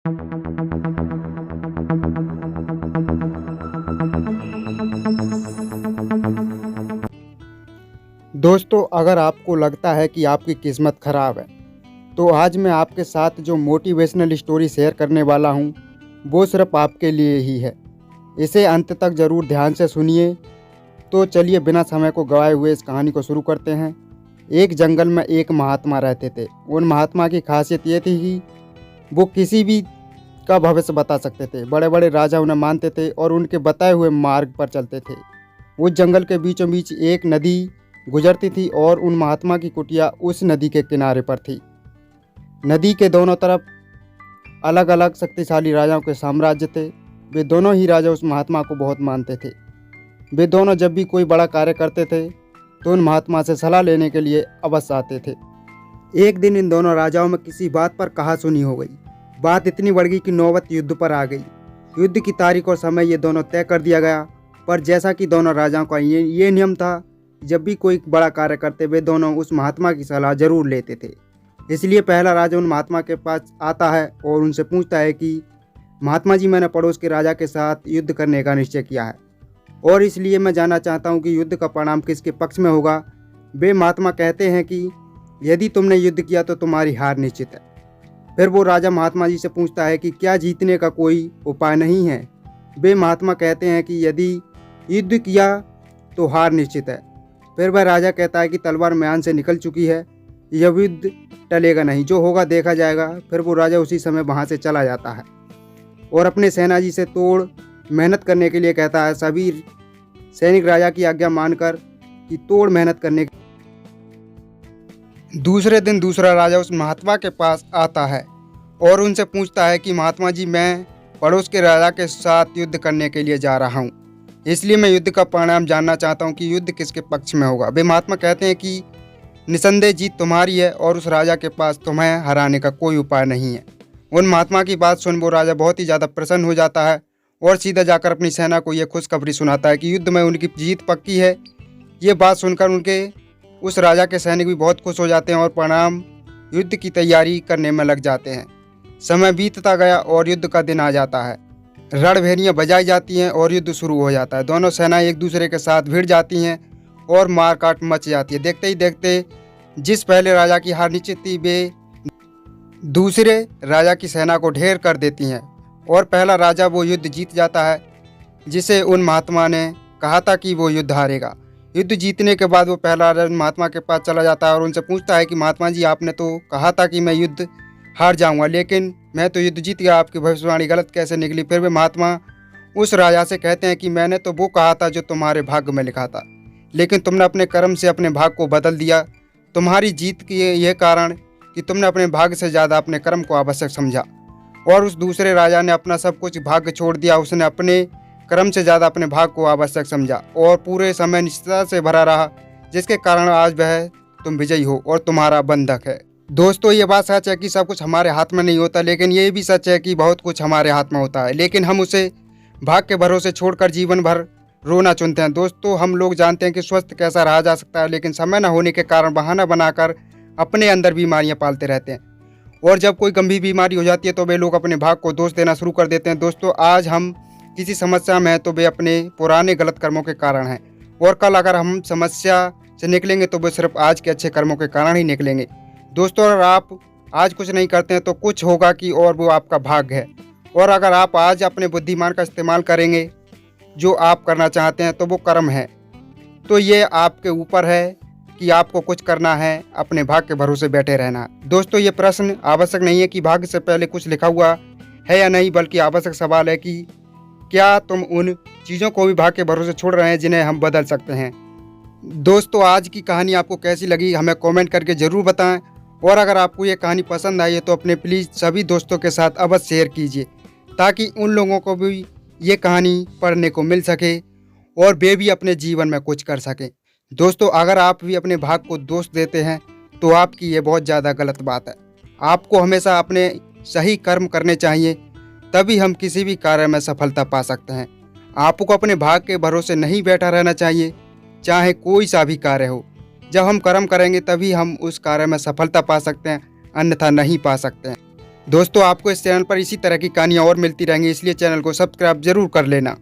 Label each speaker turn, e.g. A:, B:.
A: दोस्तों, अगर आपको लगता है कि आपकी किस्मत खराब है, तो आज मैं आपके साथ जो मोटिवेशनल स्टोरी शेयर करने वाला हूँ, वो सिर्फ आपके लिए ही है। इसे अंत तक ज़रूर ध्यान से सुनिए। तो चलिए बिना समय को गवाए हुए इस कहानी को शुरू करते हैं। एक जंगल में एक महात्मा रहते थे। उन महात्मा की खासियत ये थी कि वो किसी भी का भविष्य बता सकते थे। बड़े बड़े राजा उन्हें मानते थे और उनके बताए हुए मार्ग पर चलते थे। उस जंगल के बीचों बीच एक नदी गुजरती थी और उन महात्मा की कुटिया उस नदी के किनारे पर थी। नदी के दोनों तरफ अलग अलग शक्तिशाली राजाओं के साम्राज्य थे। वे दोनों ही राजा उस महात्मा को बहुत मानते थे। वे दोनों जब भी कोई बड़ा कार्य करते थे तो उन महात्मा से सलाह लेने के लिए अवश्य आते थे। एक दिन इन दोनों राजाओं में किसी बात पर कहासुनी हो गई। बात इतनी बढ़ गई कि नौबत युद्ध पर आ गई। युद्ध की तारीख और समय ये दोनों तय कर दिया गया। पर जैसा कि दोनों राजाओं का ये नियम था, जब भी कोई बड़ा कार्य करते वे दोनों उस महात्मा की सलाह जरूर लेते थे। इसलिए पहला राजा उन महात्मा के पास आता है और उनसे पूछता है कि महात्मा जी, मैंने पड़ोस के राजा के साथ युद्ध करने का निश्चय किया है और इसलिए मैं जानना चाहता हूँ कि युद्ध का परिणाम किसके पक्ष में होगा। वे महात्मा कहते हैं कि यदि तुमने युद्ध किया तो तुम्हारी हार निश्चित है। फिर वो राजा महात्मा जी से पूछता है कि क्या जीतने का कोई उपाय नहीं है। वे महात्मा कहते हैं कि यदि युद्ध किया तो हार निश्चित है। फिर वह राजा कहता है कि तलवार म्यान से निकल चुकी है, यह युद्ध टलेगा नहीं, जो होगा देखा जाएगा। फिर वो राजा उसी समय वहाँ से चला जाता है और अपने सेनाजी से तोड़ मेहनत करने के लिए कहता है। सभी सैनिक राजा की आज्ञा मानकर कि तोड़ मेहनत करने। दूसरे दिन दूसरा राजा उस महात्मा के पास आता है और उनसे पूछता है कि महात्मा जी, मैं पड़ोस के राजा के साथ युद्ध करने के लिए जा रहा हूँ, इसलिए मैं युद्ध का परिणाम जानना चाहता हूँ कि युद्ध किसके पक्ष में होगा। वे महात्मा कहते हैं कि निसंदेह जीत तुम्हारी है और उस राजा के पास तुम्हें हराने का कोई उपाय नहीं है। उन महात्मा की बात सुन वो राजा बहुत ही ज़्यादा प्रसन्न हो जाता है और सीधा जाकर अपनी सेना को यह खुशखबरी सुनाता है कि युद्ध में उनकी जीत पक्की है। ये बात सुनकर उनके उस राजा के सैनिक भी बहुत खुश हो जाते हैं और परिणाम युद्ध की तैयारी करने में लग जाते हैं। समय बीतता गया और युद्ध का दिन आ जाता है। रणभेरियाँ बजाई जाती हैं और युद्ध शुरू हो जाता है। दोनों सेनाएं एक दूसरे के साथ भिड़ जाती हैं और मारकाट मच जाती है। देखते ही देखते जिस पहले राजा की हार निश्चित थी, वे दूसरे राजा की सेना को ढेर कर देती हैं और पहला राजा वो युद्ध जीत जाता है जिसे उन महात्मा ने कहा था कि वो युद्ध हारेगा। युद्ध जीतने के बाद वो पहला राजा महात्मा के पास चला जाता है और उनसे पूछता है कि महात्मा जी, आपने तो कहा था कि मैं युद्ध हार जाऊंगा, लेकिन मैं तो युद्ध जीत गया, आपकी भविष्यवाणी गलत कैसे निकली। फिर वे महात्मा उस राजा से कहते हैं कि मैंने तो वो कहा था जो तुम्हारे भाग्य में लिखा था, लेकिन तुमने अपने कर्म से अपने भाग्य को बदल दिया। तुम्हारी जीत की यह कारण कि तुमने अपने भाग्य से ज़्यादा अपने कर्म को आवश्यक समझा और उस दूसरे राजा ने अपना सब कुछ भाग्य छोड़ दिया। उसने अपने कर्म से ज़्यादा अपने भाग्य को आवश्यक समझा और पूरे समय निष्ठा से भरा रहा, जिसके कारण आज वह तुम विजयी हो और तुम्हारा बंधक है। दोस्तों, ये बात सच है कि सब कुछ हमारे हाथ में नहीं होता, लेकिन ये भी सच है कि बहुत कुछ हमारे हाथ में होता है, लेकिन हम उसे भाग्य के भरोसे छोड़कर जीवन भर रोना चुनते हैं। दोस्तों, हम लोग जानते हैं कि स्वस्थ कैसा रहा जा सकता है, लेकिन समय न होने के कारण बहाना बनाकर अपने अंदर बीमारियां पालते रहते हैं और जब कोई गंभीर बीमारी हो जाती है तो वे लोग अपने भाग्य को दोष देना शुरू कर देते हैं। दोस्तों, आज हम किसी समस्या में हैं तो वे अपने पुराने गलत कर्मों के कारण हैं और कल अगर हम समस्या से निकलेंगे तो वे सिर्फ आज के अच्छे कर्मों के कारण ही निकलेंगे। दोस्तों, अगर आप आज कुछ नहीं करते हैं तो कुछ होगा कि और वो आपका भाग्य है, और अगर आप आज अपने बुद्धिमान का इस्तेमाल करेंगे जो आप करना चाहते हैं तो वो कर्म है। तो ये आपके ऊपर है कि आपको कुछ करना है, अपने भाग्य के भरोसे बैठे रहना। दोस्तों, ये प्रश्न आवश्यक नहीं है कि भाग्य से पहले कुछ लिखा हुआ है या नहीं, बल्कि आवश्यक सवाल है कि क्या तुम उन चीज़ों को भी भाग्य के भरोसे छोड़ रहे हैं जिन्हें हम बदल सकते हैं। दोस्तों, आज की कहानी आपको कैसी लगी हमें कमेंट करके ज़रूर बताएं और अगर आपको ये कहानी पसंद आई है तो अपने प्लीज़ सभी दोस्तों के साथ अवश्य शेयर कीजिए ताकि उन लोगों को भी ये कहानी पढ़ने को मिल सके और वे भी अपने जीवन में कुछ कर सकें। दोस्तों, अगर आप भी अपने भाग्य को दोष देते हैं तो आपकी ये बहुत ज़्यादा गलत बात है। आपको हमेशा अपने सही कर्म करने चाहिए, तभी हम किसी भी कार्य में सफलता पा सकते हैं। आपको अपने भाग्य के भरोसे नहीं बैठा रहना चाहिए, चाहे कोई सा भी कार्य हो। जब हम कर्म करेंगे तभी हम उस कार्य में सफलता पा सकते हैं, अन्यथा नहीं पा सकते हैं। दोस्तों आपको इस चैनल पर इसी तरह की कहानियाँ और मिलती रहेंगी, इसलिए चैनल को सब्सक्राइब जरूर कर लेना।